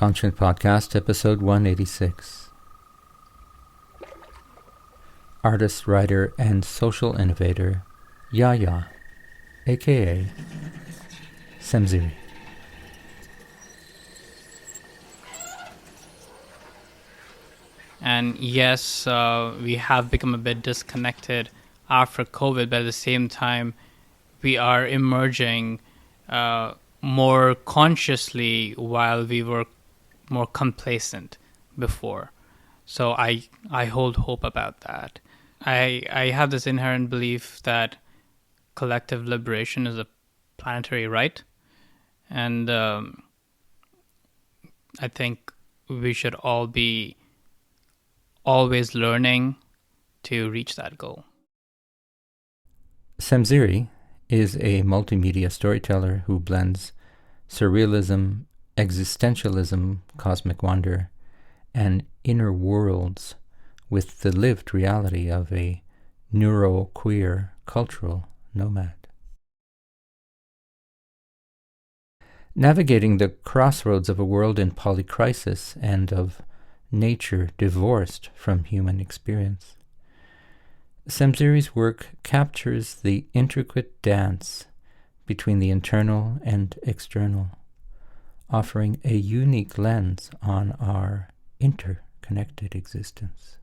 Conscient Podcast, episode 186. Artist, writer, and social innovator, Yahya, aka Semzyiri. And yes, we have become a bit disconnected after COVID, but at the same time, we are emerging more consciously while we were more complacent before. So I hold hope about that. I have this inherent belief that collective liberation is a planetary right. And I think we should all be always learning to reach that goal. Semzyiri is a multimedia storyteller who blends surrealism, existentialism, cosmic wonder, and inner worlds with the lived reality of a neuroqueer cultural nomad. Navigating the crossroads of a world in polycrisis and of nature divorced from human experience, Semzyiri's work captures the intricate dance between the internal and external, offering a unique lens on our interconnected existence.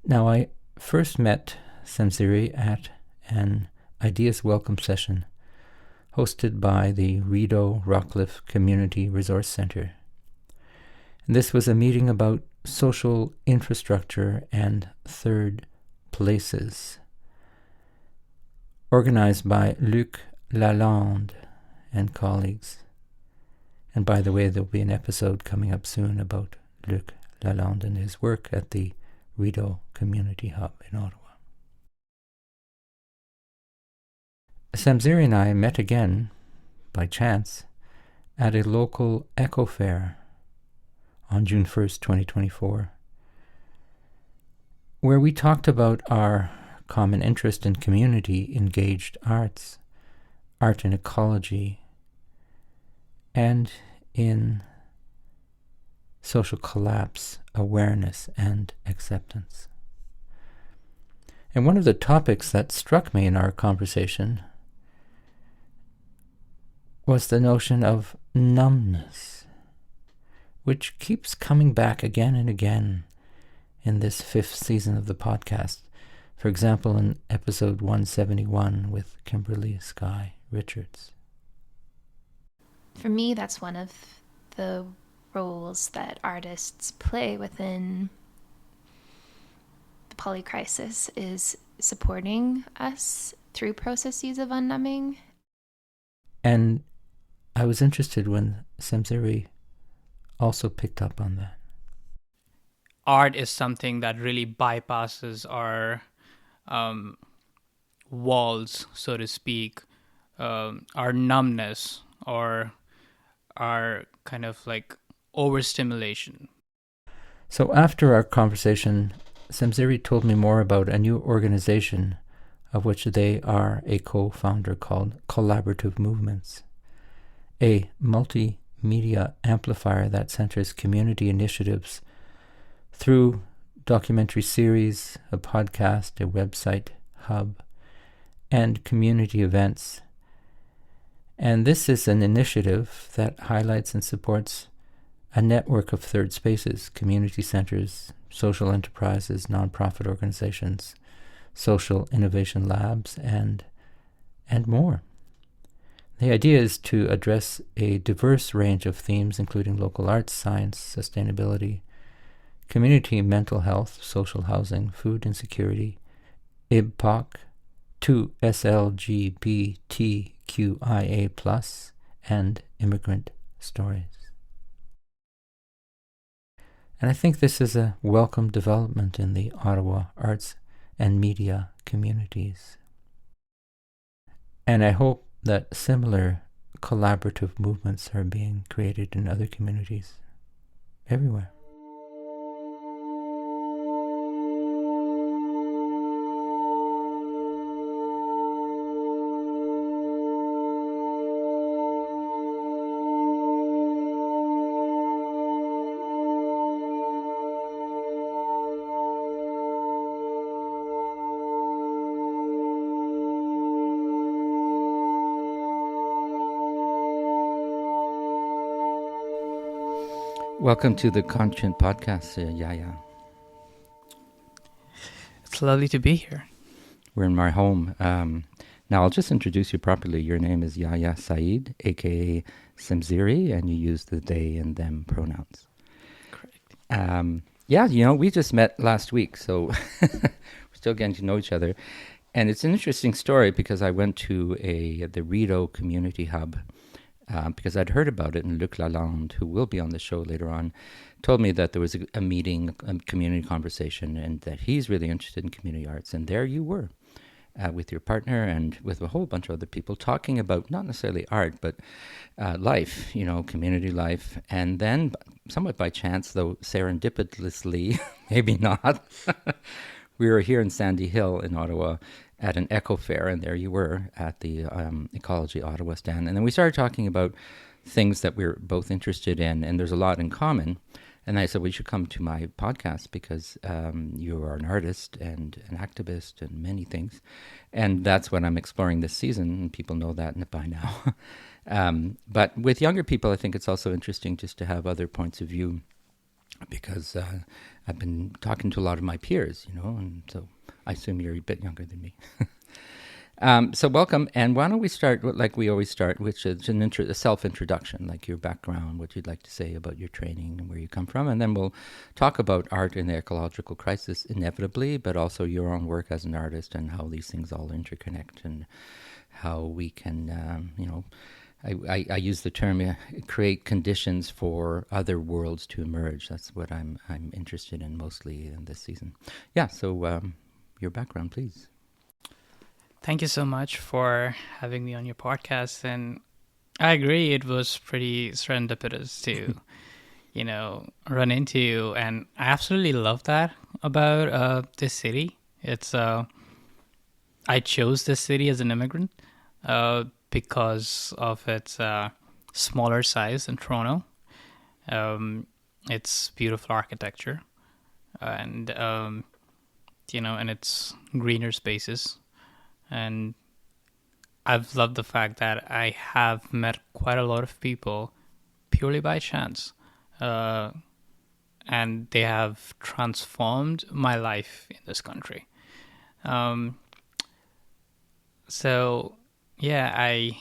Now, I first met Semzyiri at an Ideas Welcome session hosted by the Rideau Rockcliffe Community Resource Centre. And this was a meeting about social infrastructure and third places, organized by Luc Lalande and colleagues. And by the way, there'll be an episode coming up soon about Luc Lalande and his work at the Rideau Community Hub in Ottawa. Semzyiri and I met again, by chance, at a local eco fair on June 1st, 2024, where we talked about our common interest in community-engaged arts, art and ecology, and in social collapse, awareness, and acceptance. And one of the topics that struck me in our conversation was the notion of numbness, which keeps coming back again and again in this 5th season of the podcast. For example, in episode 171 with Kimberly Skye Richards. For me, that's one of the roles that artists play within the polycrisis, is supporting us through processes of unnumbing. And I was interested when Semzyiri also picked up on that. Art is something that really bypasses our walls, so to speak, our numbness or our kind of like overstimulation. So after our conversation, Semzyiri told me more about a new organization of which they are a co-founder called Collaborative Movements, a multimedia amplifier that centers community initiatives through documentary series, a podcast, a website, hub, and community events. And this is an initiative that highlights and supports a network of third spaces, community centers, social enterprises, nonprofit organizations, social innovation labs, and more. The idea is to address a diverse range of themes, including local arts, science, sustainability, community mental health, social housing, food insecurity, IBPOC, 2SLGBTQIA+, and immigrant stories. And I think this is a welcome development in the Ottawa arts and media communities. And I hope that similar collaborative movements are being created in other communities everywhere. Welcome to the Conscient Podcast, Yahya. It's lovely to be here. We're in my home. Now, I'll just introduce you properly. Your name is Yahya Saeed, aka Semzyiri, and you use the they and them pronouns. Correct. Yeah, we just met last week, so we're still getting to know each other. And it's an interesting story because I went to the Rideau Community Hub because I'd heard about it, and Luc Lalande, who will be on the show later on, told me that there was a meeting, a community conversation, and that he's really interested in community arts. And there you were with your partner and with a whole bunch of other people talking about not necessarily art, but life, community life. And then, somewhat by chance, though serendipitously, maybe not, we were here in Sandy Hill in Ottawa at an eco fair, and there you were at the Ecology Ottawa stand. And then we started talking about things that we're both interested in, and there's a lot in common. And I said, we should come to my podcast because you are an artist and an activist and many things. And that's what I'm exploring this season, and people know that by now. But with younger people, I think it's also interesting just to have other points of view because I've been talking to a lot of my peers, and so I assume you're a bit younger than me. So welcome, and why don't we start like we always start, which is a self-introduction, like your background, what you'd like to say about your training and where you come from, and then we'll talk about art in the ecological crisis inevitably, but also your own work as an artist and how these things all interconnect and how we can, I use the term create conditions for other worlds to emerge. That's what I'm interested in mostly in this season. Yeah, so your background, please. Thank you so much for having me on your podcast. And I agree, it was pretty serendipitous to, run into you. And I absolutely love that about this city. It's I chose this city as an immigrant because of its smaller size than Toronto. Its beautiful architecture and, and its greener spaces. And I've loved the fact that I have met quite a lot of people purely by chance. And they have transformed my life in this country. So, yeah, I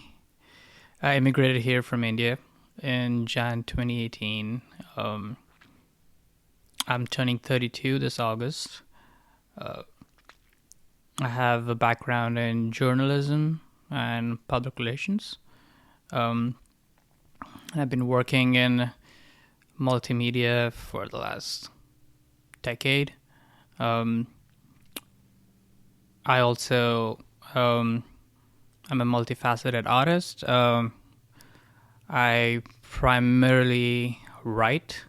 immigrated here from India in Jan 2018. I'm turning 32 this August. I have a background in journalism and public relations. I've been working in multimedia for the last decade. I also I'm a multifaceted artist. I primarily write.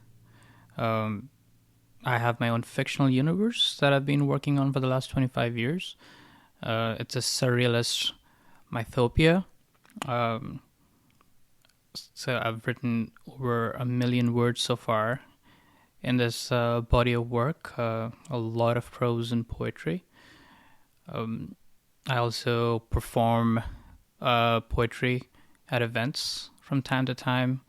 I have my own fictional universe that I've been working on for the last 25 years. It's a surrealist mythopia. So I've written over 1 million words so far in this body of work, a lot of prose and poetry. I also perform poetry at events from time to time,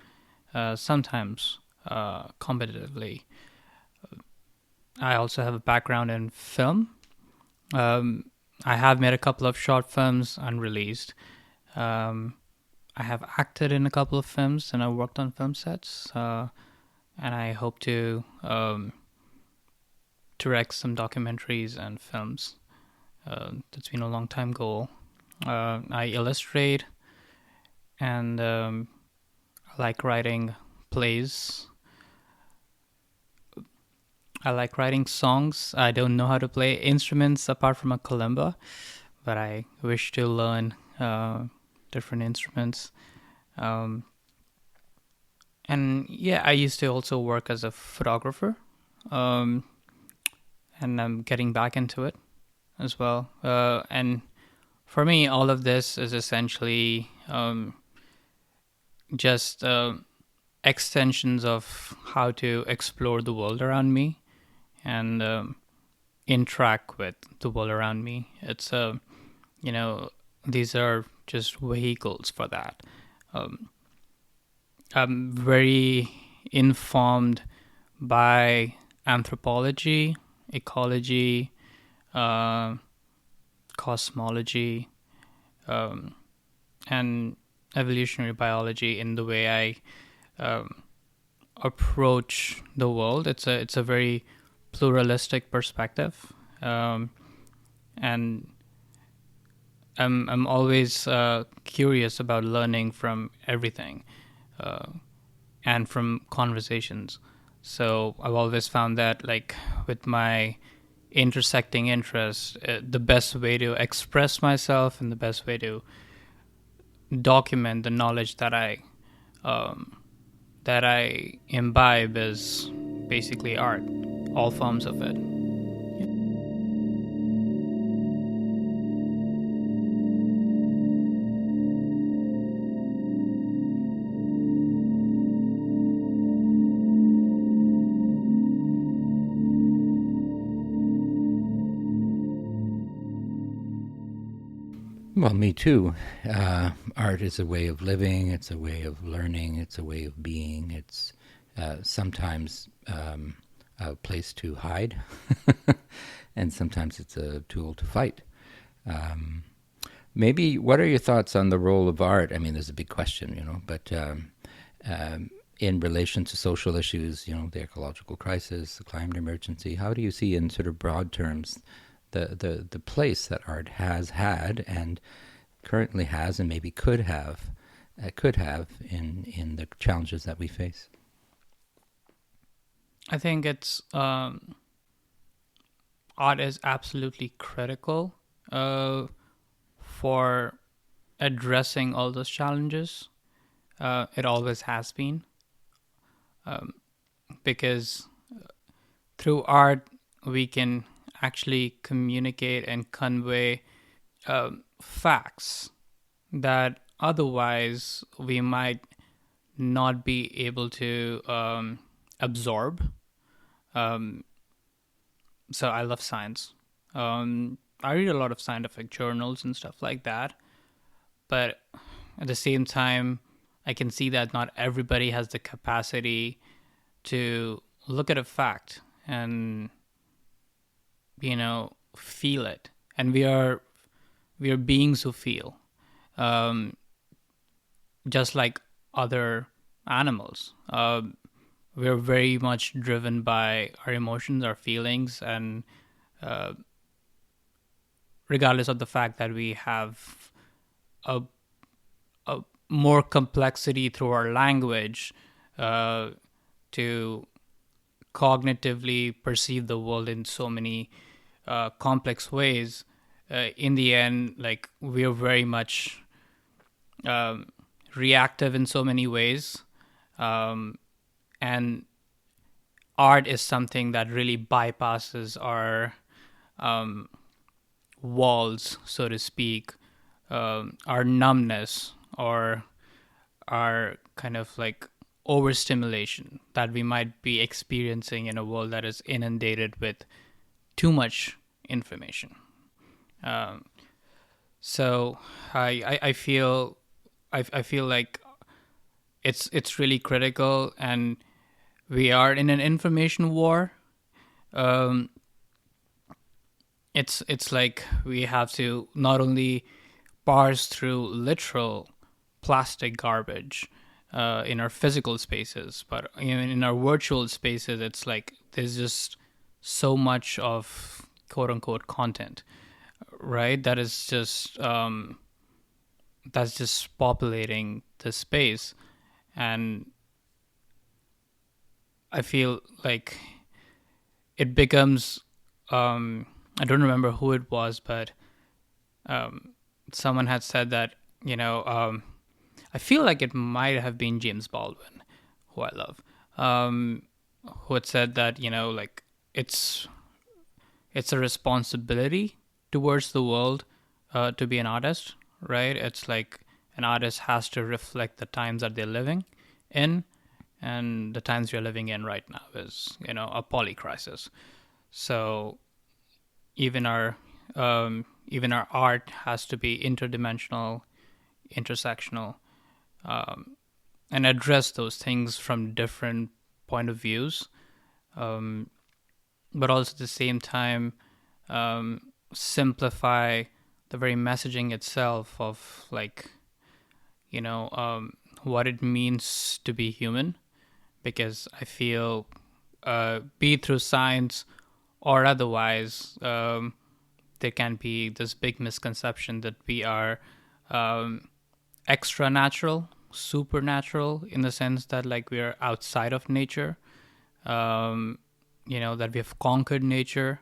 sometimes competitively. I also have a background in film. I have made a couple of short films unreleased. I have acted in a couple of films and I worked on film sets. And I hope to direct some documentaries and films. That's been a long time goal. I illustrate and I like writing plays. I like writing songs. I don't know how to play instruments apart from a kalimba, but I wish to learn different instruments. And yeah, I used to also work as a photographer, and I'm getting back into it as well. And for me, all of this is essentially just extensions of how to explore the world around me and interact with the world around me. It's these are just vehicles for that. I'm very informed by anthropology, ecology, cosmology, and evolutionary biology in the way I approach the world. It's a very pluralistic perspective, and I'm always curious about learning from everything, and from conversations. So I've always found that, like, with my intersecting interests, the best way to express myself and the best way to document the knowledge that I imbibe is basically art, all forms of it. Well, me too. Art is a way of living, it's a way of learning, it's a way of being, it's sometimes a place to hide, and sometimes it's a tool to fight. Maybe, what are your thoughts on the role of art? I mean, there's a big question, but in relation to social issues, the ecological crisis, the climate emergency, how do you see in sort of broad terms the place that art has had and currently has and maybe could have in the challenges that we face? I think it's art is absolutely critical for addressing all those challenges. It always has been, because through art we can actually communicate and convey facts that otherwise we might not be able to absorb. So I love science. I read a lot of scientific journals and stuff like that, but at the same time, I can see that not everybody has the capacity to look at a fact and feel it. And we are beings who feel, just like other animals. We're very much driven by our emotions, our feelings, and regardless of the fact that we have a more complexity through our language to cognitively perceive the world in so many complex ways, in the end, like, we're very much reactive in so many ways, and art is something that really bypasses our walls, so to speak, our numbness, or our kind of like overstimulation that we might be experiencing in a world that is inundated with too much information. So I feel like it's really critical, and we are in an information war. It's like we have to not only parse through literal plastic garbage in our physical spaces, but even in our virtual spaces, it's like there's just so much of quote unquote content, right? That is just that's just populating the space, and I feel like it becomes I don't remember who it was, but someone had said that I feel like it might have been James Baldwin, who I love, who had said that like it's a responsibility towards the world to be an artist, right? It's like an artist has to reflect the times that they're living in, and the times we're living in right now is a polycrisis. So even our art has to be interdimensional, intersectional, and address those things from different point of views, but also at the same time simplify the very messaging itself of what it means to be human, because I feel be it through science or otherwise, there can be this big misconception that we are extra natural, supernatural, in the sense that we are outside of nature, that we have conquered nature,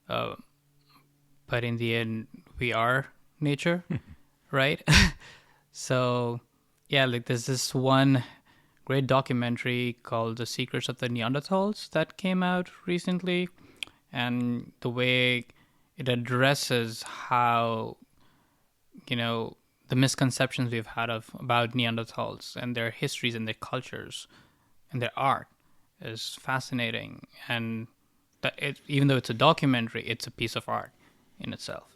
but in the end we are nature, right? So yeah, there's this one great documentary called The Secrets of the Neanderthals that came out recently, and the way it addresses how the misconceptions we've had about Neanderthals and their histories and their cultures and their art is fascinating. And even though it's a documentary, it's a piece of art in itself.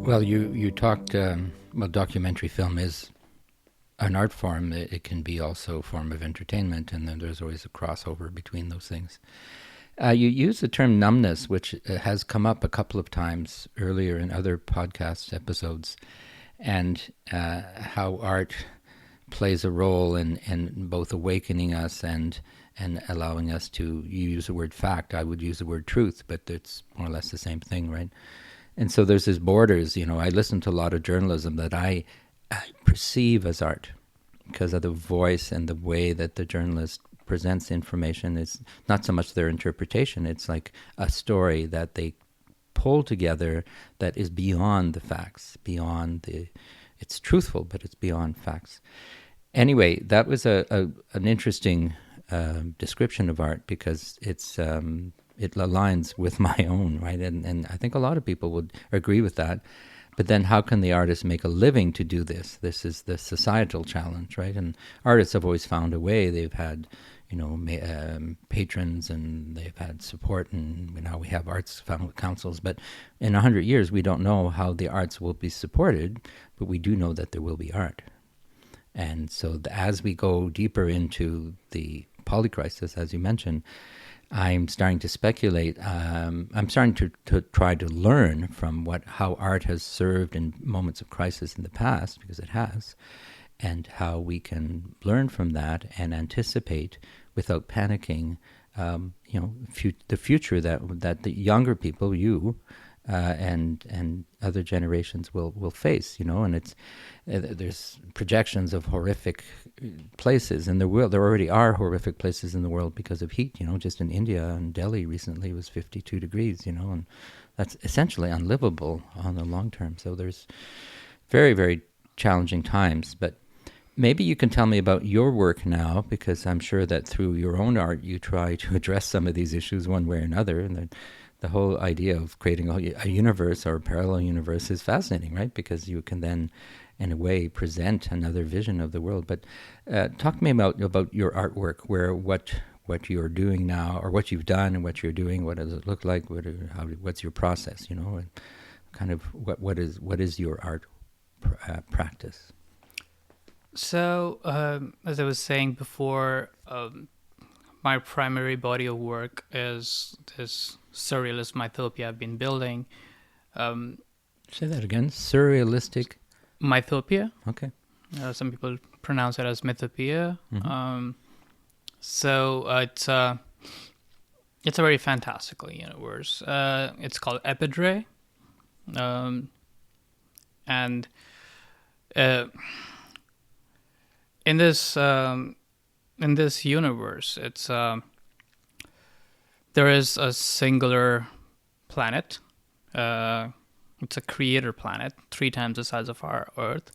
Well, you talked, documentary film is an art form. It can be also a form of entertainment, and then there's always a crossover between those things. You use the term numbness, which has come up a couple of times earlier in other podcast episodes, and how art plays a role in both awakening us and allowing us to, you use the word fact, I would use the word truth, but it's more or less the same thing, right? And so there's these borders. I listen to a lot of journalism that I perceive as art because of the voice and the way that the journalist presents information. It's not so much their interpretation. It's like a story that they pull together that is beyond the facts, it's truthful, but it's beyond facts. Anyway, that was an interesting description of art because it aligns with my own, right? And I think a lot of people would agree with that. But then how can the artist make a living to do this? This is the societal challenge, right? And artists have always found a way. They've had, patrons, and they've had support, and now we have arts councils. But in 100 years, we don't know how the arts will be supported, but we do know that there will be art. And so as we go deeper into the polycrisis, as you mentioned, I'm starting to speculate. I'm starting to try to learn from how art has served in moments of crisis in the past, because it has, and how we can learn from that and anticipate without panicking. The future that the younger people, and other generations will face. And it's there's projections of horrific places in the world. There already are horrific places in the world because of heat. Just in India and Delhi recently was 52 degrees. And that's essentially unlivable on the long term. So there's very, very challenging times. But maybe you can tell me about your work now, because I'm sure that through your own art you try to address some of these issues one way or another, and the whole idea of creating a universe or a parallel universe is fascinating, right? Because you can then, in a way, present another vision of the world. But talk to me about your artwork, what you're doing now, or what you've done and what you're doing. What does it look like? What's your process? And kind of what is your art practice? So, as I was saying before, my primary body of work is this surrealist mythopia I've been building. Say that again. Surrealistic mythopia. Okay. Some people pronounce it as mythopia. Mm-hmm. So it's a very fantastical universe. It's called Epidre, and in this universe, it's there is a singular planet. It's a creator planet, 3 times the size of our Earth.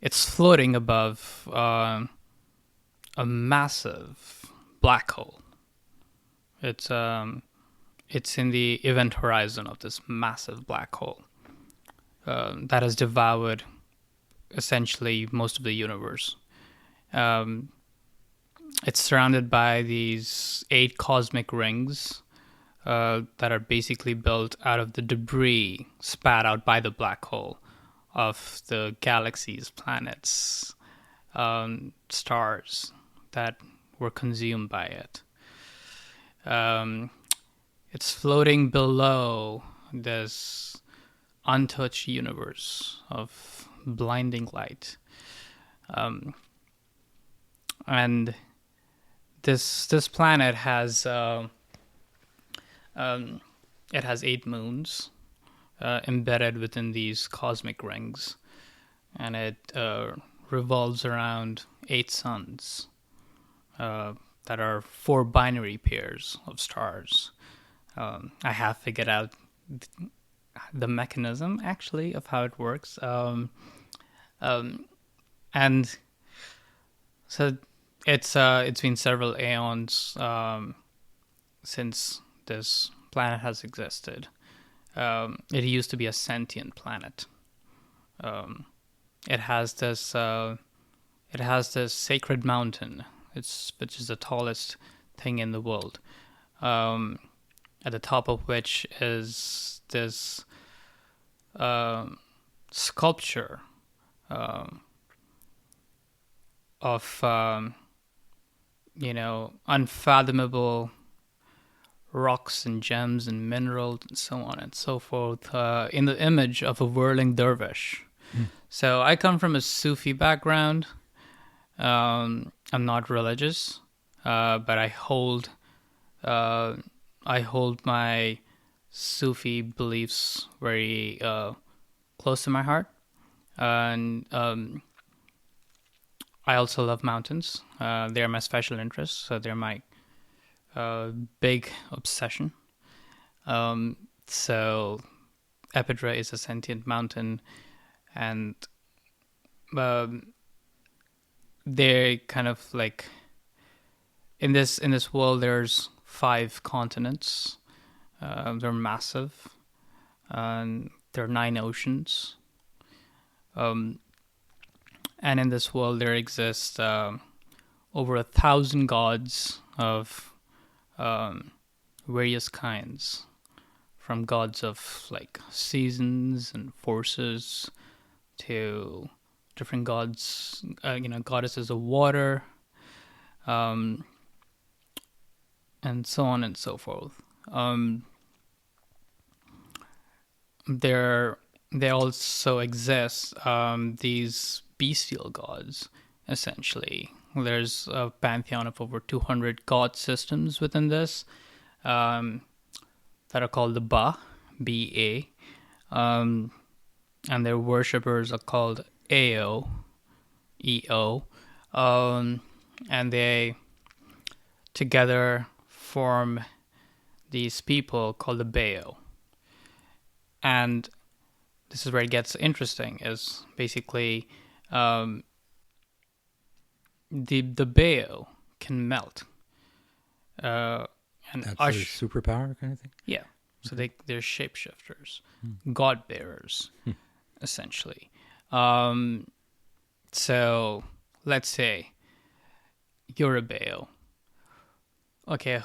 It's floating above a massive black hole. It's in the event horizon of this massive black hole that has devoured essentially most of the universe. it's surrounded by these 8 cosmic rings that are basically built out of the debris spat out by the black hole of the galaxies, planets, stars that were consumed by it. It's floating below this untouched universe of blinding light. And this planet has it has 8 moons embedded within these cosmic rings, and it revolves around 8 suns that are 4 binary pairs of stars. I have figured out the mechanism actually of how it works, and so it's been several aeons since this planet has existed. It used to be a sentient planet. It has this sacred mountain, which is the tallest thing in the world. At the top of which is this sculpture of unfathomable rocks and gems and minerals and so on and so forth, in the image of a whirling dervish. So I come from a Sufi background. I'm not religious, but I hold my Sufi beliefs very close to my heart, and I also love mountains. They're my special interest, so they're my big obsession. So Epidra is a sentient mountain, and they're kind of like in this world. There's 5 continents. They're massive, and there are 9 oceans. And in this world, there exists over 1,000 gods of various kinds, from gods of like seasons and forces to different gods, goddesses of water, and so on and so forth. There also exist these bestial gods, essentially. There's a pantheon of over 200 god systems within this that are called the Ba, B-A. And their worshippers are called Ao, E-O. And they together form these people called the Bao. And this is where it gets interesting, is basically the Bao can melt. And that's a superpower kind of thing? Yeah. So they're shapeshifters, god bearers, essentially. So let's say you're a Bao. Okay,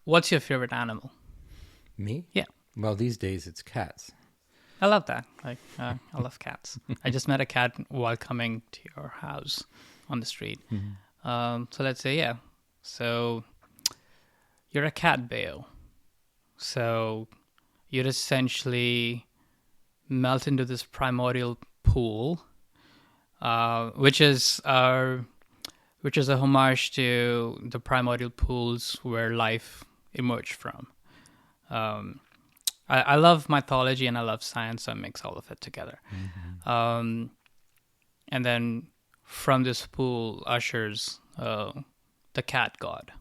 what's your favorite animal? Me? Yeah. Well, these days it's cats. I love that. I love cats. I just met a cat while coming to your house on the street. So let's say, yeah. So you're a cat Bao. So you'd essentially melt into this primordial pool, which is a homage to the primordial pools where life emerged from. I love mythology and I love science, so I mix all of it together. And then from this pool ushers the cat god,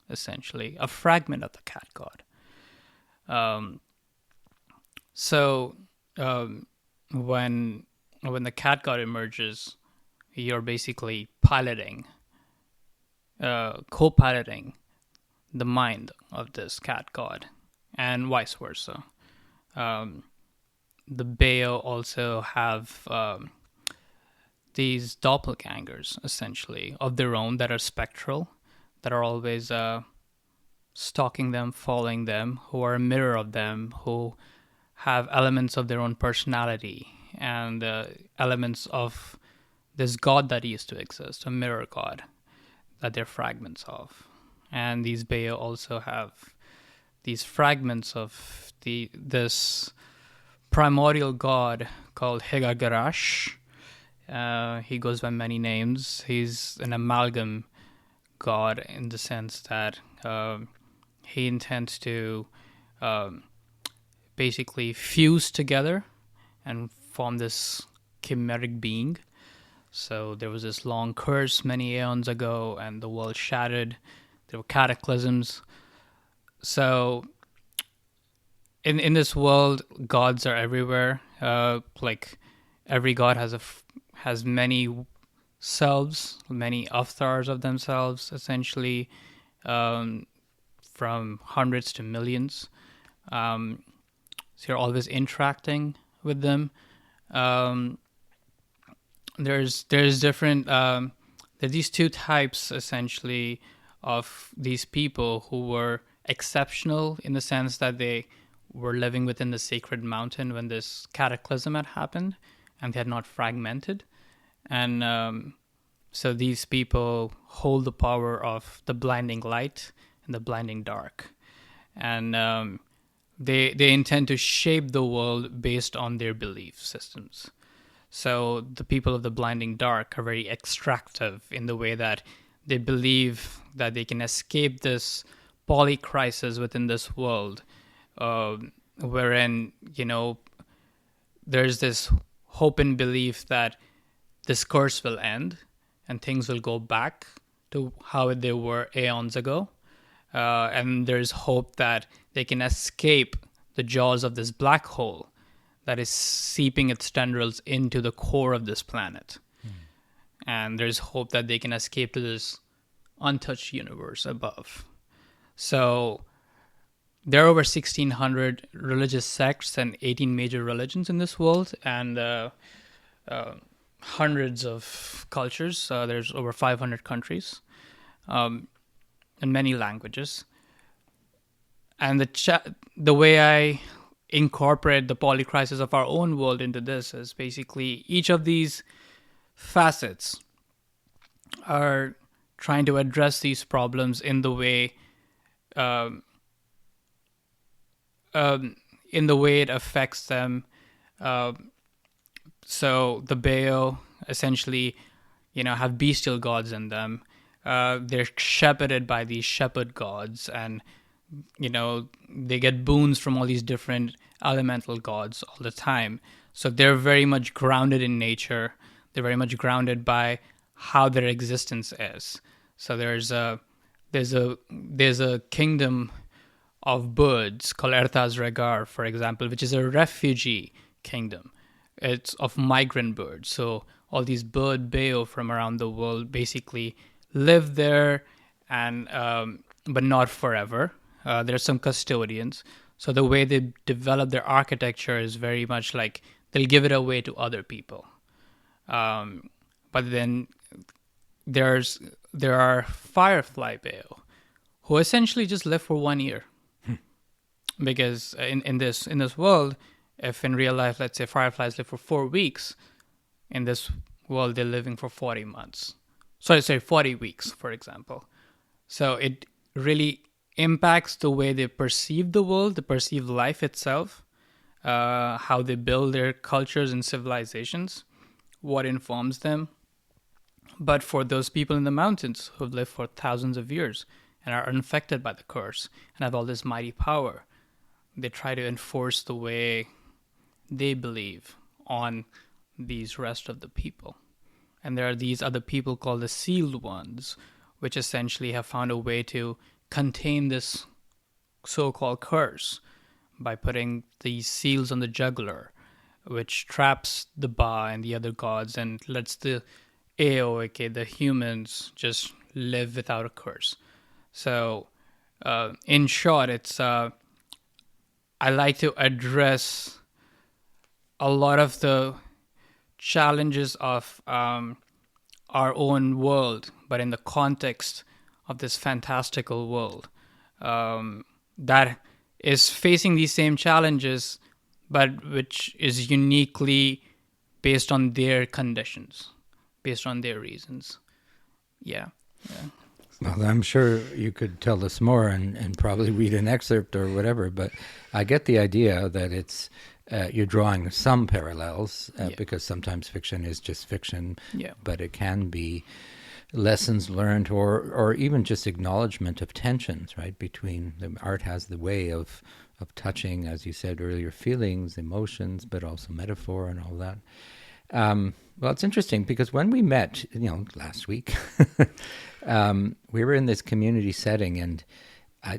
essentially, a fragment of the cat god. So when the cat god emerges, you're basically co-piloting the mind of this cat god, and vice versa. The Bao also have these doppelgangers, essentially, of their own that are spectral. that are always stalking them, following them, who are a mirror of them, who have elements of their own personality and elements of this god that used to exist, a mirror god that they're fragments of. And these Bayo also have these fragments of this primordial god called Hegagarash. He goes by many names. He's an amalgam god in the sense that he intends to basically fuse together and form this chimeric being. So there was this long curse many aeons ago, and the world shattered. There were cataclysms. So in this world, gods are everywhere. Like every god has many selves, many avatars of themselves, essentially, from hundreds to millions. So you're always interacting with them. There's different. There's these two types essentially of these people who were exceptional in the sense that they were living within the sacred mountain when this cataclysm had happened, and they had not fragmented. And so these people hold the power of the blinding light and the blinding dark. And they intend to shape the world based on their belief systems. So the people of the blinding dark are very extractive in the way that they believe that they can escape this polycrisis within this world, wherein, there's this hope and belief that this curse will end and things will go back to how they were aeons ago. And there's hope that they can escape the jaws of this black hole that is seeping its tendrils into the core of this planet. And there's hope that they can escape to this untouched universe above. So there are over 1,600 religious sects and 18 major religions in this world, and hundreds of cultures. There's over 500 countries, and many languages. And the way I incorporate the polycrisis of our own world into this is basically each of these facets are trying to address these problems in the way it affects them. So the Bayo essentially, have bestial gods in them. They're shepherded by these shepherd gods, and they get boons from all these different elemental gods all the time. So they're very much grounded in nature. They're very much grounded by how their existence is. So there's a kingdom of birds called Ertas Regar, for example, which is a refugee kingdom. It's of migrant birds. So all these bird Bayo from around the world basically live there, and but not forever. There's some custodians. So the way they develop their architecture is very much like they'll give it away to other people. But then there are firefly Bayo who essentially just live for 1 year. Because in this world, if in real life, let's say fireflies live for 4 weeks, in this world they're living for 40 months. 40 weeks, for example. So it really impacts the way they perceive the world, they perceive life itself, how they build their cultures and civilizations, what informs them. But for those people in the mountains who've lived for thousands of years and are unaffected by the curse and have all this mighty power, they try to enforce the way they believe on these rest of the people. And there are these other people called the sealed ones, which essentially have found a way to contain this so-called curse by putting these seals on the jugular, which traps the Ba and the other gods and lets the Ao, aka the humans, just live without a curse. So, in short, it's I like to address a lot of the challenges of our own world, but in the context of this fantastical world that is facing these same challenges, but which is uniquely based on their conditions, based on their reasons. Yeah. Well, I'm sure you could tell us more and probably read an excerpt or whatever, but I get the idea that it's you're drawing some parallels because sometimes fiction is just fiction, but it can be lessons learned or even just acknowledgement of tensions, right? Between the art has the way of touching, as you said earlier, feelings, emotions, but also metaphor and all that. Well, it's interesting because when we met, last week, we were in this community setting, and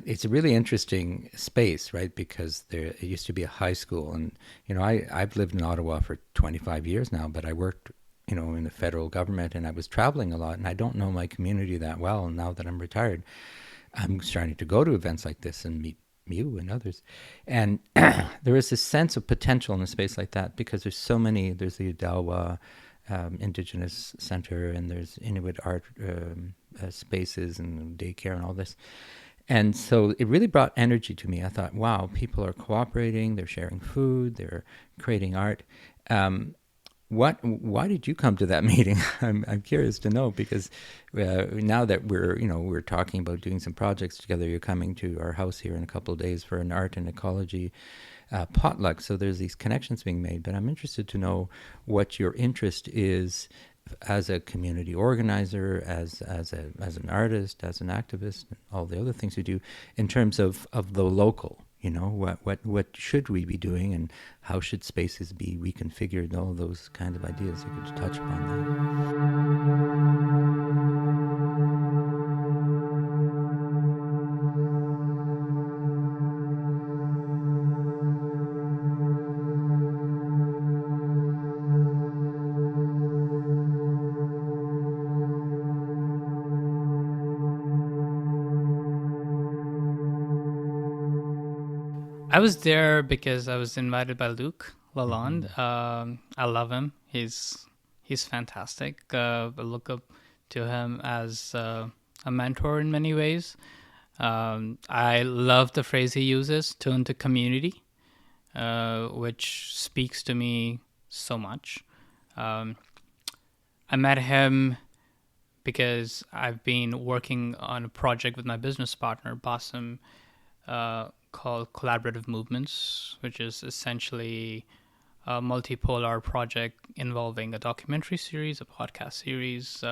it's a really interesting space, right? Because it used to be a high school, and I've lived in Ottawa for 25 years now, but I worked, in the federal government, and I was traveling a lot, and I don't know my community that well. And now that I'm retired, I'm starting to go to events like this and meet you and others, and there is this sense of potential in a space like that because there's the Odawa Indigenous Center, and there's Inuit art spaces and daycare and all this. And so it really brought energy to me. I thought, wow, people are cooperating, they're sharing food, they're creating art. Why did you come to that meeting? I'm curious to know, because now that we're talking about doing some projects together, you're coming to our house here in a couple of days for an art and ecology potluck. So there's these connections being made, but I'm interested to know what your interest is as a community organizer, as an artist, as an activist, and all the other things you do in terms of the local. What should we be doing, and how should spaces be reconfigured? All those kind of ideas. You could touch upon I was there because I was invited by Luc Lalonde. I love him. He's fantastic. I look up to him as a mentor in many ways. I love the phrase he uses, "turn to community," which speaks to me so much. I met him because I've been working on a project with my business partner, Basim, called Collaborative Movements, which is essentially a multipolar project involving a documentary series, a podcast series,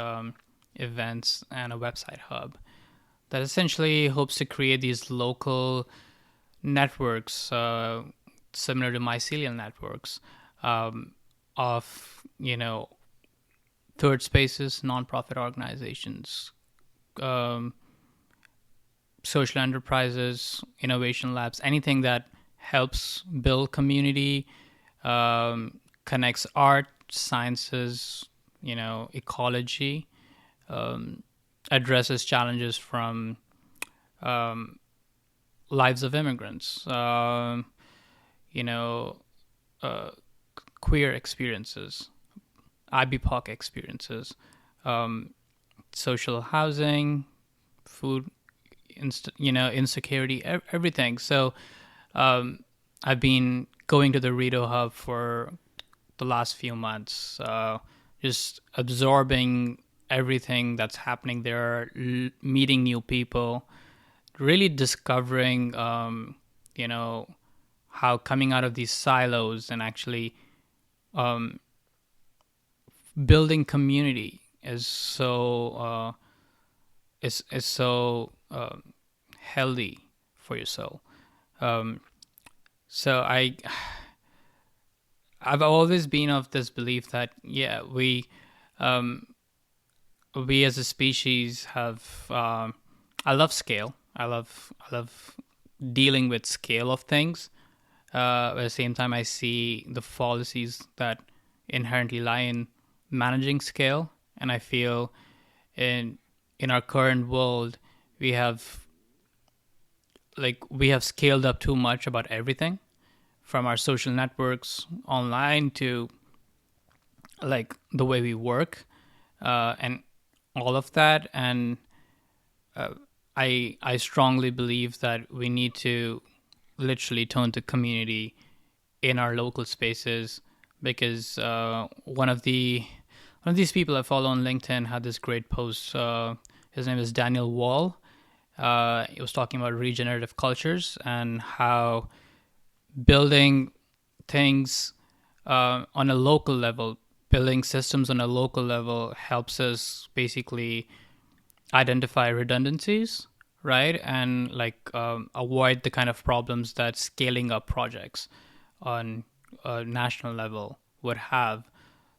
events, and a website hub that essentially hopes to create these local networks similar to mycelial networks of third spaces, nonprofit organizations, social enterprises, innovation labs, anything that helps build community, connects art, sciences, ecology, addresses challenges from lives of immigrants, queer experiences, IBPOC experiences, social housing, food, insecurity, everything. So I've been going to the Rito Hub for the last few months, just absorbing everything that's happening there, meeting new people, really discovering, how coming out of these silos and actually building community is so healthy for your soul. So I've always been of this belief that we as a species have I love scale. I love dealing with scale of things. At the same time, I see the fallacies that inherently lie in managing scale, and I feel in our current world we have scaled up too much about everything, from our social networks online to the way we work and all of that. And I strongly believe that we need to literally turn to community in our local spaces, because one of these people I follow on LinkedIn had this great post. His name is Daniel Wall. He was talking about regenerative cultures and how building things on a local level, building systems on a local level helps us basically identify redundancies, right? And like avoid the kind of problems that scaling up projects on a national level would have.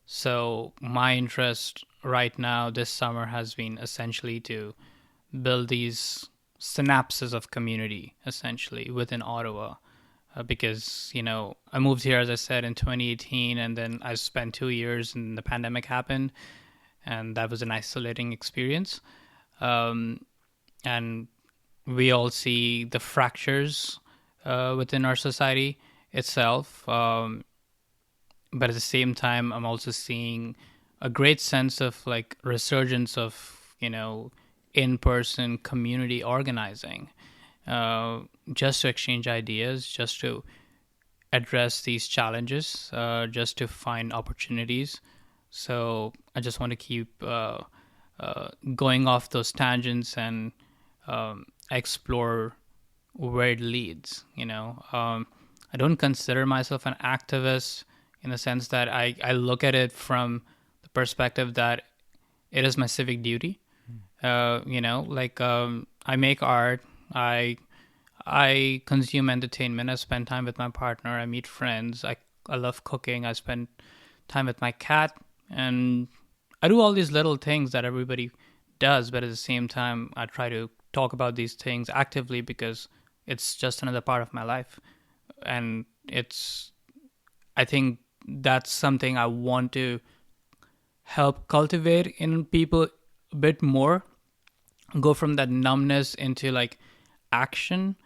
So my interest right now this summer has been essentially to build these synapses of community essentially within Ottawa. Because I moved here, as I said, in 2018, and then I spent 2 years and the pandemic happened, and that was an isolating experience. And we all see the fractures within our society itself. But at the same time, I'm also seeing a great sense of like resurgence of, in-person community organizing, just to exchange ideas, just to address these challenges, just to find opportunities. So I just want to keep going off those tangents and explore where it leads. I don't consider myself an activist in the sense that I look at it from the perspective that it is my civic duty. I make art, I consume entertainment, I spend time with my partner, I meet friends, I love cooking, I spend time with my cat, and I do all these little things that everybody does, but at the same time, I try to talk about these things actively because it's just another part of my life. And I think that's something I want to help cultivate in people a bit more, go from that numbness into like action,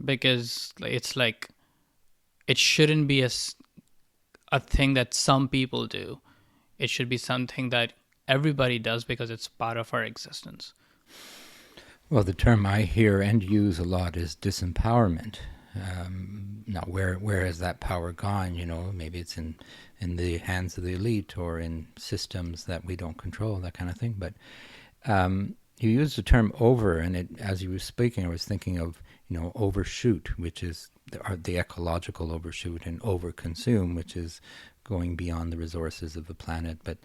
because it's like it shouldn't be a thing that some people do. It should be something that everybody does because it's part of our existence. Well, the term I hear and use a lot is disempowerment. Now, where has that power gone? Maybe it's in the hands of the elite or in systems that we don't control, that kind of thing. But you used the term over, and as you were speaking, I was thinking of overshoot, which is the ecological overshoot, and overconsume, which is going beyond the resources of the planet. But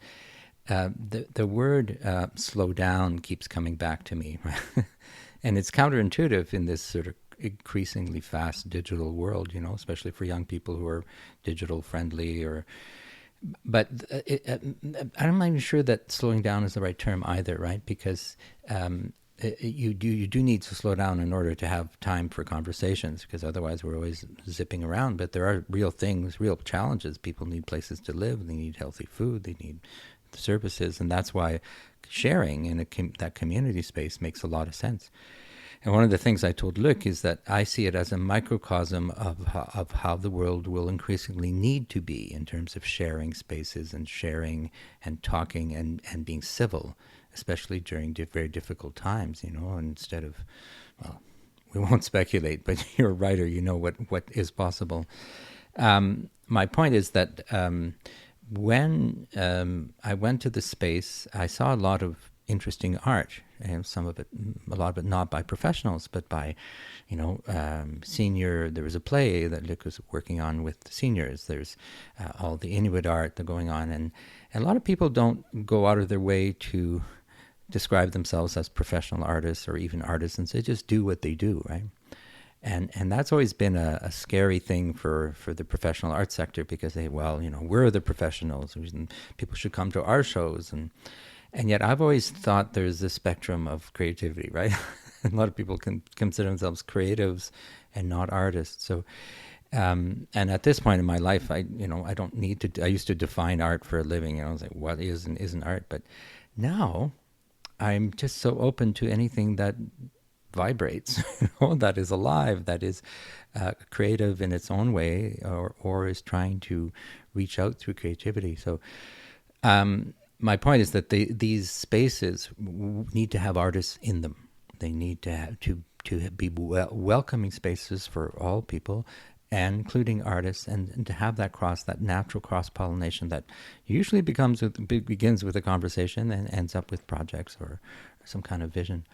the word slow down keeps coming back to me, and it's counterintuitive in this sort of increasingly fast digital world, especially for young people who are digital friendly. But I'm not even sure that slowing down is the right term either, right? Because you do need to slow down in order to have time for conversations, because otherwise we're always zipping around. But there are real things, real challenges. People need places to live. They need healthy food. They need services, and that's why sharing in that community space makes a lot of sense. And one of the things I told Luc is that I see it as a microcosm of how the world will increasingly need to be in terms of sharing spaces and sharing and talking and being civil, especially during very difficult times, instead of, well, we won't speculate, but you're a writer, what is possible. My point is that when I went to the space, I saw a lot of interesting art, and a lot of it not by professionals, but by, senior. There was a play that Luc was working on with the seniors. There's all the Inuit art that going on, and a lot of people don't go out of their way to describe themselves as professional artists or even artisans. They just do what they do, right? And that's always been a scary thing for the professional art sector, because we're the professionals, and people should come to our shows. And yet I've always thought there's this spectrum of creativity, right? A lot of people can consider themselves creatives and not artists. So, and at this point in my life, I don't need to, I used to define art for a living. I was like, what is and isn't art? But now I'm just so open to anything that vibrates, that is alive, that is creative in its own way, or is trying to reach out through creativity. So my point is that these spaces need to have artists in them. They need to have, to be welcoming spaces for all people, and including artists, and to have that natural cross-pollination that usually begins with a conversation and ends up with projects or some kind of vision.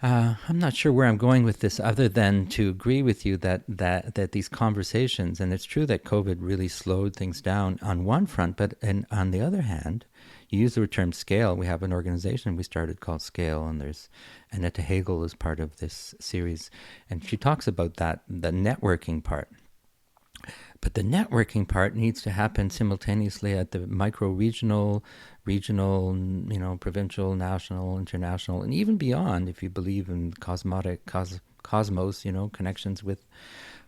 I'm not sure where I'm going with this, other than to agree with you that these conversations, and it's true that COVID really slowed things down on one front, but on the other hand, you use the term scale. We have an organization we started called Scale, and there's Annette Hagel is part of this series, and she talks about that, the networking part. But the networking part needs to happen simultaneously at the micro-regional, provincial, national, international, and even beyond, if you believe in cosmos, connections with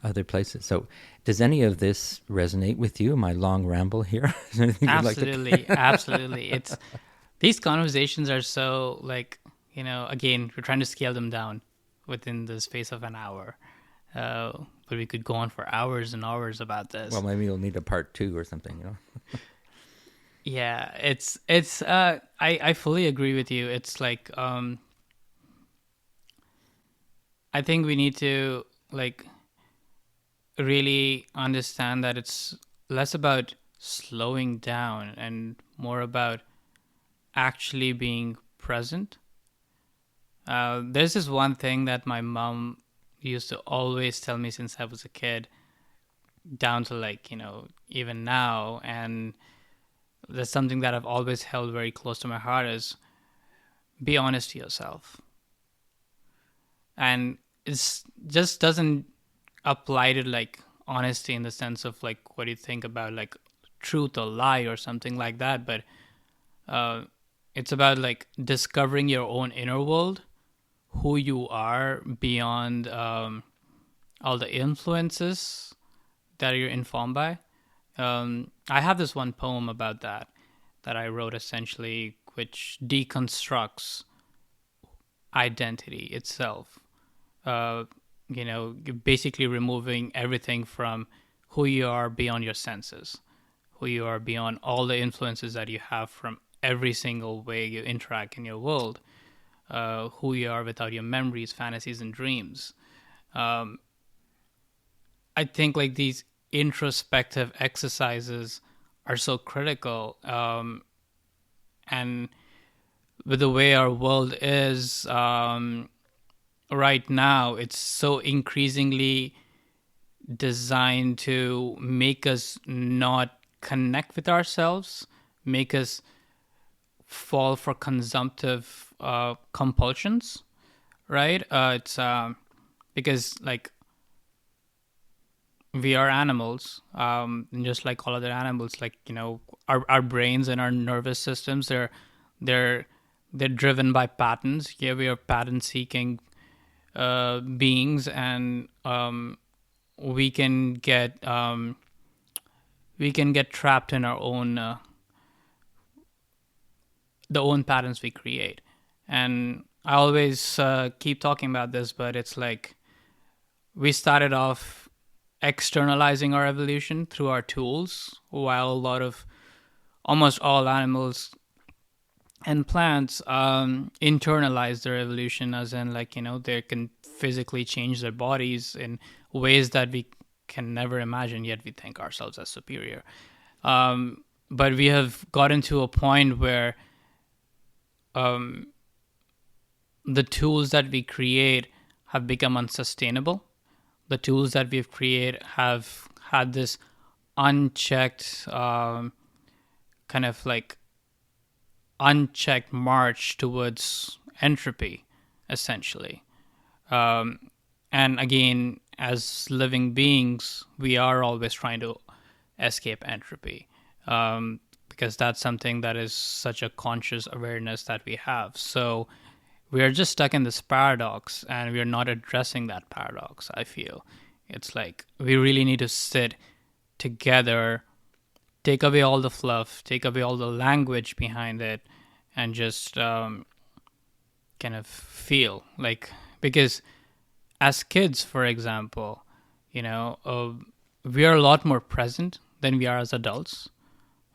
other places. So does any of this resonate with you? My long ramble here? Absolutely, absolutely. These conversations are so, again, we're trying to scale them down within the space of an hour. But we could go on for hours and hours about this. Well, maybe you'll need a part 2 or something, Yeah, I fully agree with you. It's like, I think we need to really understand that it's less about slowing down and more about actually being present. There's this one thing that my mom used to always tell me since I was a kid, down to even now, and that's something that I've always held very close to my heart, is be honest to yourself. And it just doesn't apply to honesty in the sense of what you think about truth or lie or something like that, but it's about discovering your own inner world, who you are beyond all the influences that you're informed by. I have this one poem about that I wrote essentially, which deconstructs identity itself. Basically removing everything from who you are beyond your senses, who you are beyond all the influences that you have from every single way you interact in your world, who you are without your memories, fantasies, and dreams. I think these introspective exercises are so critical, and with the way our world is right now, it's so increasingly designed to make us not connect with ourselves, make us fall for consumptive compulsions, right? It's because we are animals, just like all other animals. Our brains and our nervous systems, they're driven by patterns. Yeah, we are pattern-seeking beings, and we can get trapped in our own the own patterns we create. And I always keep talking about this, but it's we started off externalizing our evolution through our tools, while almost all animals and plants internalize their evolution, as in they can physically change their bodies in ways that we can never imagine, yet we think ourselves as superior. But we have gotten to a point where the tools that we create have become unsustainable. The tools that we've created have had this unchecked unchecked march towards entropy, essentially. And again, as living beings, we are always trying to escape entropy, because that's something that is such a conscious awareness that we have. So we are just stuck in this paradox, and we are not addressing that paradox, I feel. It's we really need to sit together, take away all the fluff, take away all the language behind it, and just kind of feel. Because as kids, for example, we are a lot more present than we are as adults.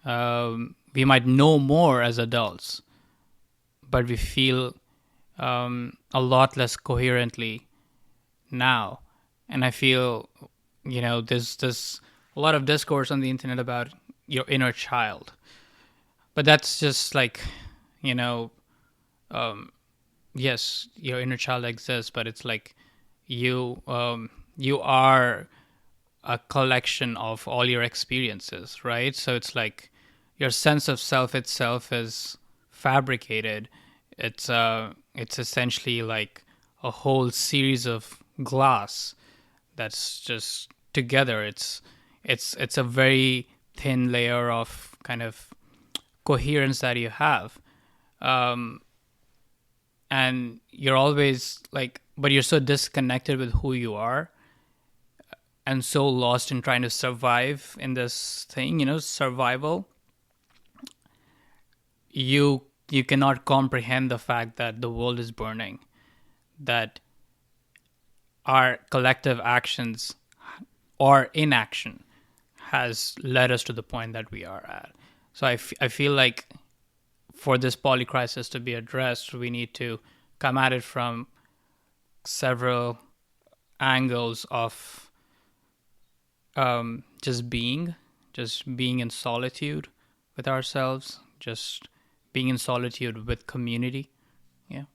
We might know more as adults, but we feel a lot less coherently now. And I feel, there's a lot of discourse on the internet about your inner child, but that's just like, you know, yes, your inner child exists, but it's like you are a collection of all your experiences, right? So it's like your sense of self itself is fabricated. It's essentially like a whole series of glass that's just together. It's a very thin layer of kind of coherence that you have. And you're always like, but you're so disconnected with who you are and so lost in trying to survive in this thing, survival. You cannot comprehend the fact that the world is burning, that our collective actions or inaction has led us to the point that we are at. So I feel like for this polycrisis to be addressed, we need to come at it from several angles of just being in solitude with ourselves, just being in solitude with community. Yeah.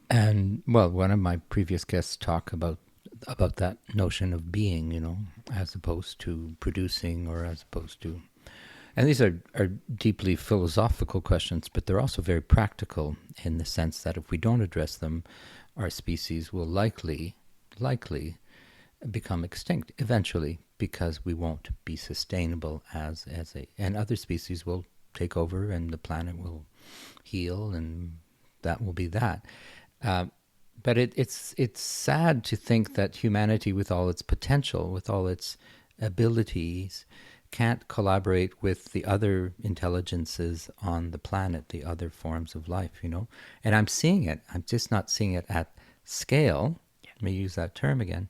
And well, one of my previous guests talked about that notion of being, as opposed to producing or as opposed to. And these are deeply philosophical questions, but they're also very practical in the sense that if we don't address them, our species will likely become extinct eventually, because we won't be sustainable as and other species will take over and the planet will heal, and that will be that. But it's sad to think that humanity, with all its potential, with all its abilities, can't collaborate with the other intelligences on the planet, the other forms of life, And I'm seeing it. I'm just not seeing it at scale. Let me use that term again.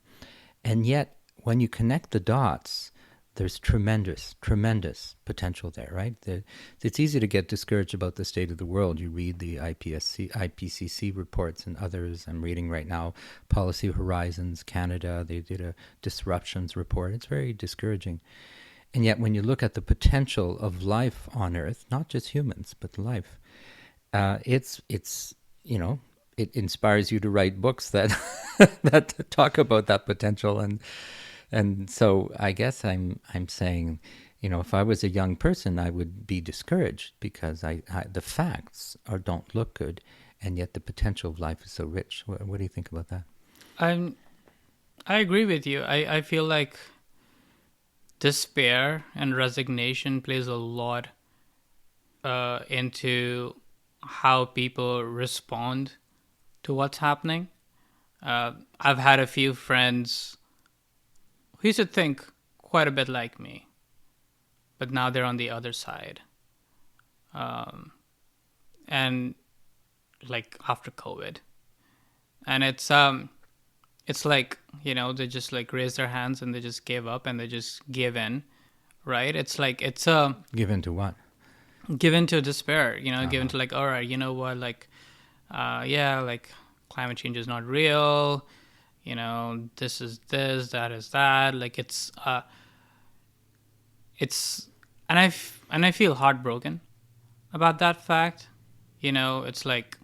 And yet, when you connect the dots, there's tremendous potential there, right? It's easy to get discouraged about the state of the world. You read the IPCC reports and others. I'm reading right now Policy Horizons Canada. They did a disruptions report. It's very discouraging. And yet, when you look at the potential of life on Earth, not just humans, but life, it inspires you to write books that that talk about that potential. And so I guess I'm saying, if I was a young person, I would be discouraged because the facts don't look good, and yet the potential of life is so rich. What do you think about that? I agree with you. I feel like despair and resignation plays a lot into how people respond to what's happening. I've had a few friends who used to think quite a bit like me, but now they're on the other side. And like after COVID, and it's like, they just like raise their hands and they just gave up and they just give in, right? It's like Give in to what? Give in to despair, give in to like, all right, you know what, like, yeah, like climate change is not real. This is this, that is that. Like it's, and I feel heartbroken about that fact. It's like,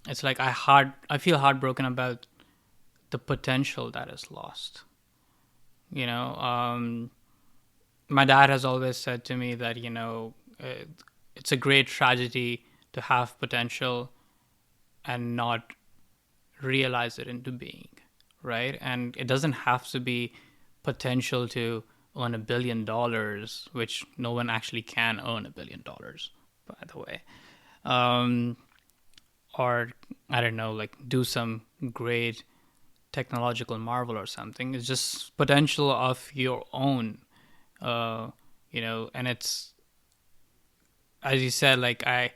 I feel heartbroken about the potential that is lost. My dad has always said to me that, it's a great tragedy to have potential and not realize it into being, right? And it doesn't have to be potential to earn $1 billion, which no one actually can earn $1 billion, by the way. Or, I don't know, like do some great technological marvel or something. It's just potential of your own, and it's, as you said, like I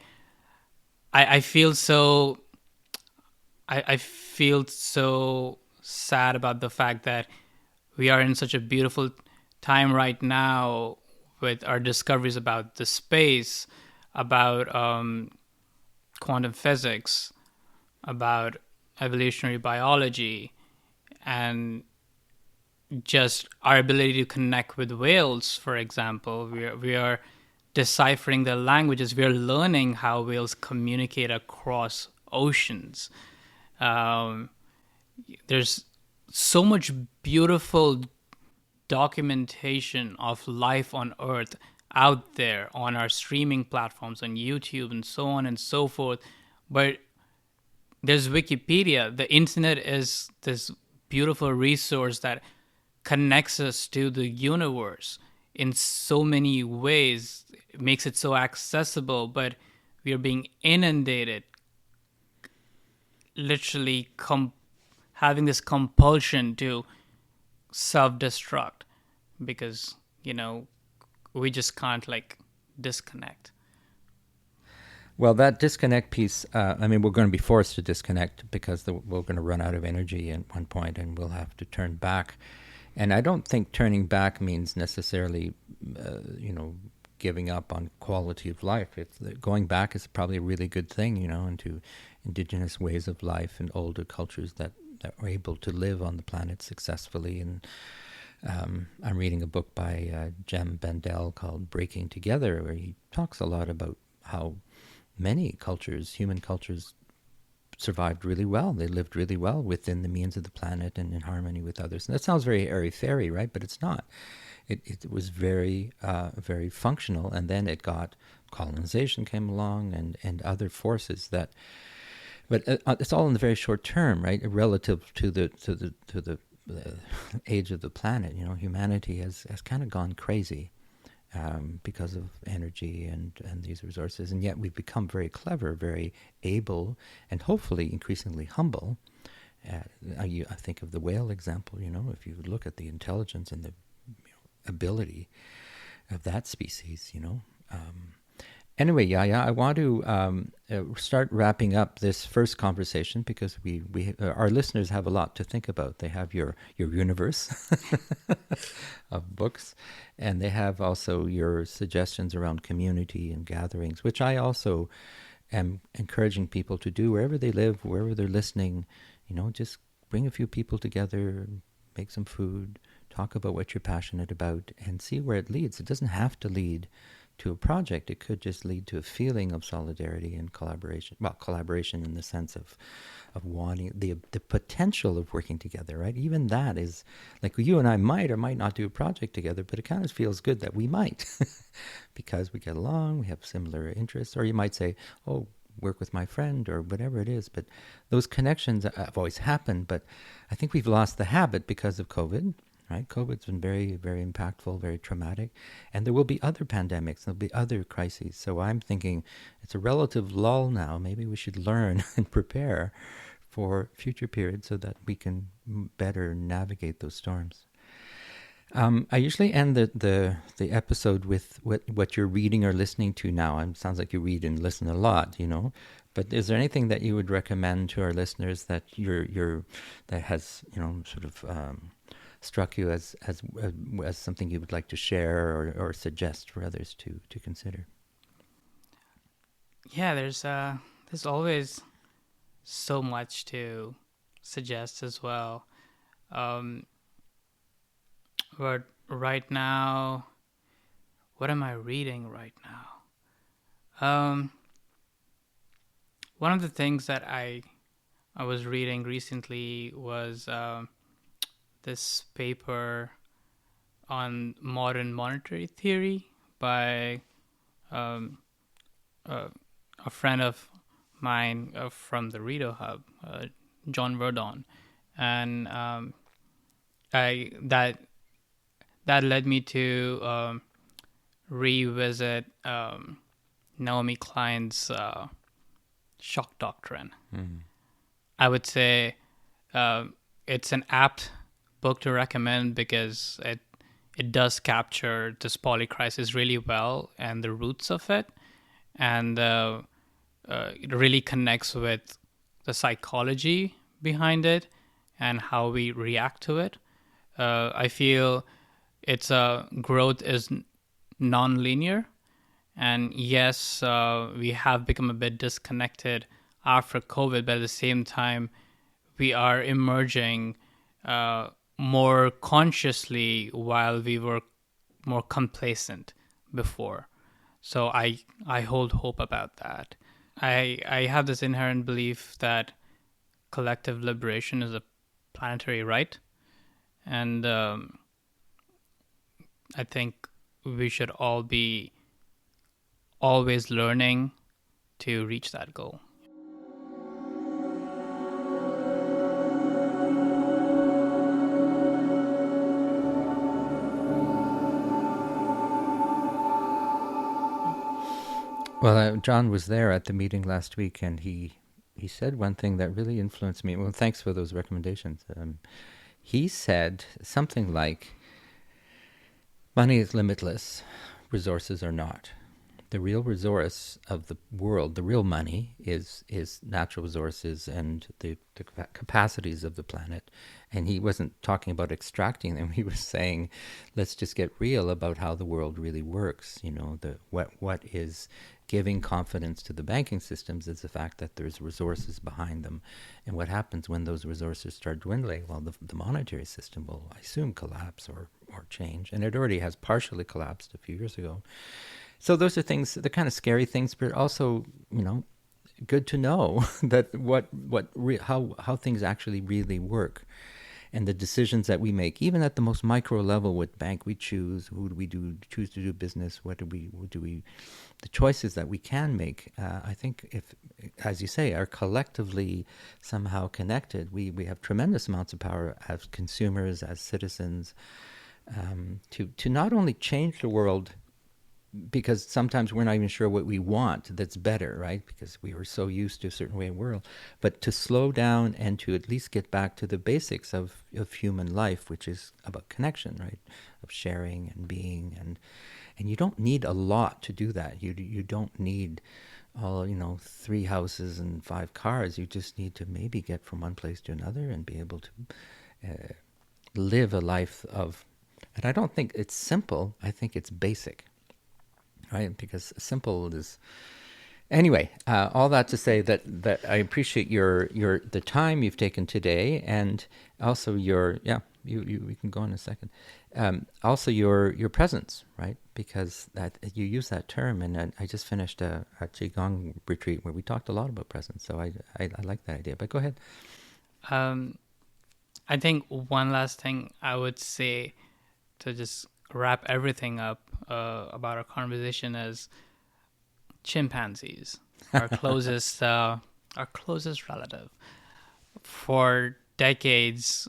feel so, I feel so sad about the fact that we are in such a beautiful time right now with our discoveries about the space, about quantum physics, about evolutionary biology, and just our ability to connect with whales, for example. We are deciphering their languages. We are learning how whales communicate across oceans. There's so much beautiful documentation of life on Earth out there on our streaming platforms, on YouTube, and so on and so forth. But there's Wikipedia. The internet is this beautiful resource that connects us to the universe in so many ways. It makes it so accessible, but we are being inundated, literally having this compulsion to self-destruct because, we just can't disconnect. Well, that disconnect piece, we're going to be forced to disconnect because we're going to run out of energy at one point and we'll have to turn back. And I don't think turning back means necessarily, giving up on quality of life. Going back is probably a really good thing, into indigenous ways of life and older cultures that were able to live on the planet successfully. And I'm reading a book by Jem Bendell called Breaking Together, where he talks a lot about how many cultures, human cultures, survived really well. They lived really well within the means of the planet and in harmony with others. And that sounds very airy-fairy, right? But it's not. It was very, very functional. And then colonization came along and other forces that. But it's all in the very short term, right? Relative to the age of the planet, humanity has kind of gone crazy. Because of energy and these resources. And yet we've become very clever, very able, and hopefully increasingly humble. I think of the whale example, if you look at the intelligence and the ability of that species, Anyway, Yahya, I want to start wrapping up this first conversation because our listeners have a lot to think about. They have your universe of books, and they have also your suggestions around community and gatherings, which I also am encouraging people to do wherever they live, wherever they're listening. Just bring a few people together, make some food, talk about what you're passionate about, and see where it leads. It doesn't have to lead to a project. It could just lead to a feeling of solidarity and collaboration. Well, collaboration in the sense of wanting the potential of working together, right? Even that is, like, you and I might or might not do a project together, but it kind of feels good that we might because we get along, we have similar interests. Or you might say, oh, work with my friend or whatever it is. But those connections have always happened, but I think we've lost the habit because of COVID. Right? COVID's been very, very impactful, very traumatic. And there will be other pandemics, there'll be other crises. So I'm thinking it's a relative lull now. Maybe we should learn and prepare for future periods so that we can better navigate those storms. I usually end the episode with what you're reading or listening to now. It sounds like you read and listen a lot, But is there anything that you would recommend to our listeners that that has, sort of struck you as something you would like to share or suggest for others to consider? Yeah, there's always so much to suggest as well. But right now, what am I reading right now? One of the things that I was reading recently was this paper on modern monetary theory by a friend of mine from the Rideau Hub, John Verdon, and that led me to revisit Naomi Klein's shock doctrine. Mm-hmm. I would say it's an apt book to recommend because it does capture this polycrisis really well and the roots of it, and it really connects with the psychology behind it and how we react to it. I feel its growth is non-linear, And yes, we have become a bit disconnected after COVID, but at the same time, we are emerging more consciously while we were more complacent before. So I hold hope about that. I have this inherent belief that collective liberation is a planetary right, and I think we should all be always learning to reach that goal. Well, John was there at the meeting last week, and he said one thing that really influenced me. Well, thanks for those recommendations. He said something like, money is limitless, resources are not. The real resource of the world, the real money, is natural resources and the capacities of the planet. And he wasn't talking about extracting them. He was saying, let's just get real about how the world really works. You know, what is giving confidence to the banking systems is the fact that there's resources behind them. And what happens when those resources start dwindling? Well, the monetary system will, I assume, collapse or change. And it already has partially collapsed a few years ago. So those are things, the kind of scary things, but also, you know, good to know that how things actually really work, and the decisions that we make, even at the most micro level, what bank we choose, who do we choose to do business, what do we, the choices that we can make. I think if, as you say, are collectively somehow connected, we have tremendous amounts of power as consumers, as citizens, to not only change the world, because sometimes we're not even sure what we want that's better, right? Because we were so used to a certain way of world. But to slow down and to at least get back to the basics of human life, which is about connection, right? Of sharing and being. And you don't need a lot to do that. You don't need all, 3 houses and 5 cars. You just need to maybe get from one place to another and be able to live a life of... And I don't think it's simple. I think it's basic. Right, because simple is... Anyway, all that to say that I appreciate the time you've taken today, and also you can go in a second. Also your presence, right? Because that you use that term, and I just finished a qigong retreat where we talked a lot about presence. So I like that idea. But go ahead. I think one last thing I would say to just wrap everything up about our conversation is chimpanzees, our closest relative. For decades,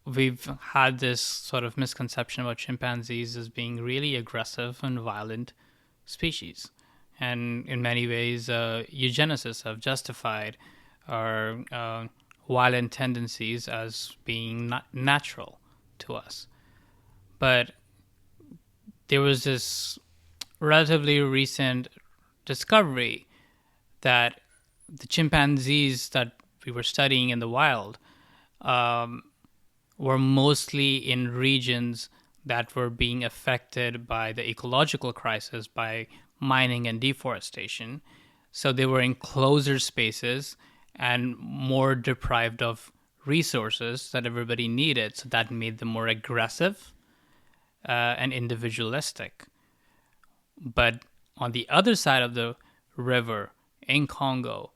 we've had this sort of misconception about chimpanzees as being really aggressive and violent species, and in many ways, eugenicists have justified our violent tendencies as being natural to us. But there was this relatively recent discovery that the chimpanzees that we were studying in the wild were mostly in regions that were being affected by the ecological crisis, by mining and deforestation. So they were in closer spaces and more deprived of resources that everybody needed. So that made them more aggressive and individualistic. But on the other side of the river in Congo,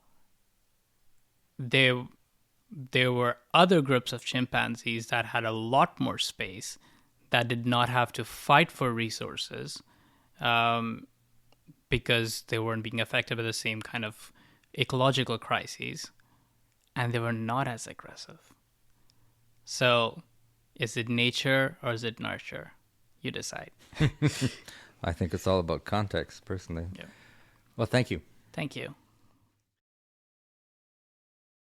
there were other groups of chimpanzees that had a lot more space, that did not have to fight for resources because they weren't being affected by the same kind of ecological crises, and they were not as aggressive. So is it nature or is it nurture? You decide. I think it's all about context, personally. Yeah. Well, thank you. Thank you.